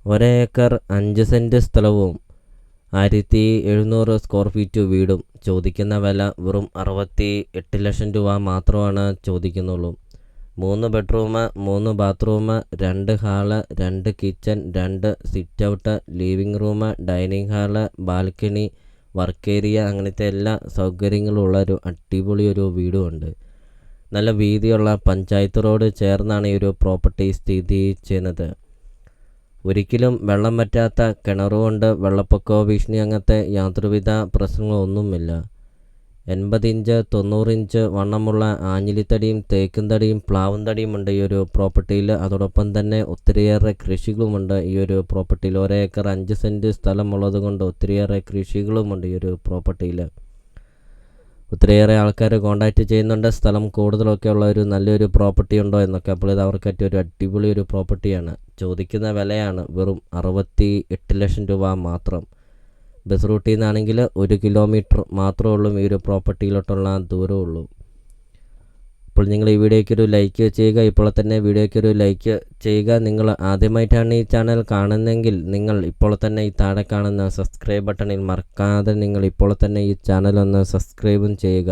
1 acre 5 cent സ്ഥലവും 1700 square feet വീടും. ചോദിക്കുന്ന വില വെറും 68 ലക്ഷം രൂപ മാത്രമാണ് ചോദിക്കുന്നുള്ളൂ. 3 bedroom, 3 bathroom, 2 hall, 2 kitchen, 2 sit out, living room, dining hall, balcony, work area, അങ്ങനത്തെ എല്ലാ സൗകര്യങ്ങളുള്ള ഒരു അടിപൊളി ഒരു വീടുമുണ്ട്. നല്ല വീതിയുള്ള പഞ്ചായത്ത് റോഡ് ചേർന്നാണ് ഈ ഒരു പ്രോപ്പർട്ടി സ്ഥിതി ചെയ്യുന്നത്. ഒരിക്കലും വെള്ളം വറ്റാത്ത കിണറുകൊണ്ട് വെള്ളപ്പൊക്കമോ ഭീഷണി അങ്ങനത്തെ യാതൊരുവിധ പ്രശ്നങ്ങളൊന്നുമില്ല. 80 ഇഞ്ച് 90 ഇഞ്ച് വണ്ണമുള്ള ആഞ്ഞിലിത്തടിയും തേക്കും തടിയും പ്ലാവും തടിയും ഉണ്ട് ഈ ഒരു പ്രോപ്പർട്ടിയിൽ. അതോടൊപ്പം തന്നെ ഒത്തിരിയേറെ കൃഷികളുമുണ്ട് ഈ ഒരു പ്രോപ്പർട്ടിയിൽ. 1 ഏക്കർ 5 സെൻറ്റ് സ്ഥലമുള്ളത് കൊണ്ട് ഒത്തിരിയേറെ കൃഷികളുമുണ്ട് ഈ ഒരു പ്രോപ്പർട്ടിയിൽ. ഒത്തിരിയേറെ ആൾക്കാർ കോൺടാക്റ്റ് ചെയ്യുന്നുണ്ട് സ്ഥലം കൂടുതലൊക്കെ ഉള്ള ഒരു നല്ലൊരു പ്രോപ്പർട്ടി ഉണ്ടോ എന്നൊക്കെ. അപ്പോൾ ഇത് അവർക്ക് പറ്റിയ ഒരു അടിപൊളി ഒരു പ്രോപ്പർട്ടിയാണ്. ചോദിക്കുന്ന വിലയാണ് വെറും 68 ലക്ഷം രൂപ മാത്രം. ബസ് റൂട്ടിൽ നിന്നാണെങ്കിൽ 1 കിലോമീറ്റർ മാത്രമേ ഉള്ളൂ ഈ ഒരു പ്രോപ്പർട്ടിയിലോട്ടുള്ള ദൂരമുള്ളൂ. അപ്പോൾ നിങ്ങൾ ഈ വീഡിയോയ്ക്ക് ഒരു ലൈക്ക് ചെയ്യുക. ഇപ്പോൾ തന്നെ വീഡിയോയ്ക്ക് ഒരു ലൈക്ക് ചെയ്യുക. നിങ്ങൾ ആദ്യമായിട്ടാണ് ഈ ചാനൽ കാണുന്നതെങ്കിൽ നിങ്ങൾ ഇപ്പോൾ തന്നെ ഈ താഴെ കാണുന്ന സബ്സ്ക്രൈബ് ബട്ടണിൽ മറക്കാതെ നിങ്ങൾ ഇപ്പോൾ തന്നെ ഈ ചാനൽ ഒന്ന് സബ്സ്ക്രൈബും ചെയ്യുക.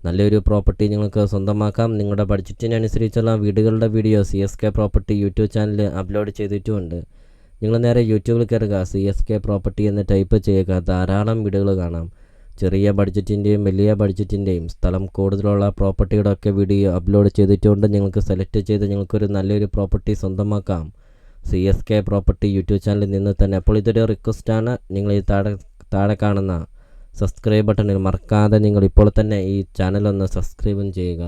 നല്ലൊരു പ്രോപ്പർട്ടി നിങ്ങൾക്ക് സ്വന്തമാക്കാം. നിങ്ങളുടെ ബഡ്ജറ്റിനനുസരിച്ചുള്ള വീടുകളുടെ വീഡിയോ CSK പ്രോപ്പർട്ടി യൂട്യൂബ് ചാനലിൽ അപ്ലോഡ് ചെയ്തിട്ടുമുണ്ട്. നിങ്ങൾ നേരെ യൂട്യൂബിൽ കയറുക, CSK പ്രോപ്പർട്ടി എന്ന് ടൈപ്പ് ചെയ്യുക. ധാരാളം വീഡിയോകൾ കാണാം. ചെറിയ ബഡ്ജറ്റിൻ്റെയും വലിയ ബഡ്ജറ്റിൻ്റെയും സ്ഥലം കൂടുതലുള്ള പ്രോപ്പർട്ടിയുടെ ഒക്കെ വീഡിയോ അപ്ലോഡ് ചെയ്തിട്ടുണ്ട്. നിങ്ങൾക്ക് സെലക്ട് ചെയ്ത് നിങ്ങൾക്കൊരു നല്ലൊരു പ്രോപ്പർട്ടി സ്വന്തമാക്കാം CSK പ്രോപ്പർട്ടി യൂട്യൂബ് ചാനലിൽ നിന്ന് തന്നെ. അപ്പോൾ ഇതൊരു റിക്വസ്റ്റാണ്. നിങ്ങൾ ഈ താഴെ കാണുന്ന സബ്സ്ക്രൈബ് ബട്ടണിൽ മറക്കാതെ നിങ്ങൾ ഇപ്പോൾ തന്നെ ഈ ചാനലൊന്ന് സബ്സ്ക്രൈബും ചെയ്യുക.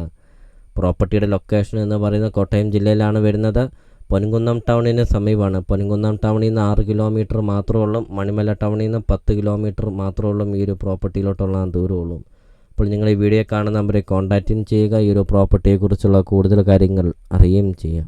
പ്രോപ്പർട്ടിയുടെ ലൊക്കേഷൻ എന്ന് പറയുന്നത് കോട്ടയം ജില്ലയിലാണ് വരുന്നത്. പൊൻകുന്നം ടൗണിന് സമീപമാണ്. പൊൻകുന്നം ടൗണിൽ നിന്ന് 6 കിലോമീറ്റർ മാത്രമേ ഉള്ളൂ. മണിമല ടൗണിൽ നിന്ന് 10 കിലോമീറ്റർ മാത്രമേ ഉള്ളൂ ഈ ഒരു പ്രോപ്പർട്ടിയിലോട്ടുള്ള ദൂരമുള്ളൂ. അപ്പോൾ നിങ്ങൾ ഈ വീഡിയോ കാണുന്ന നമ്പറിൽ കോൺടാക്റ്റും ചെയ്യുക. ഈ ഒരു പ്രോപ്പർട്ടിയെക്കുറിച്ചുള്ള കൂടുതൽ കാര്യങ്ങൾ അറിയുകയും ചെയ്യുക.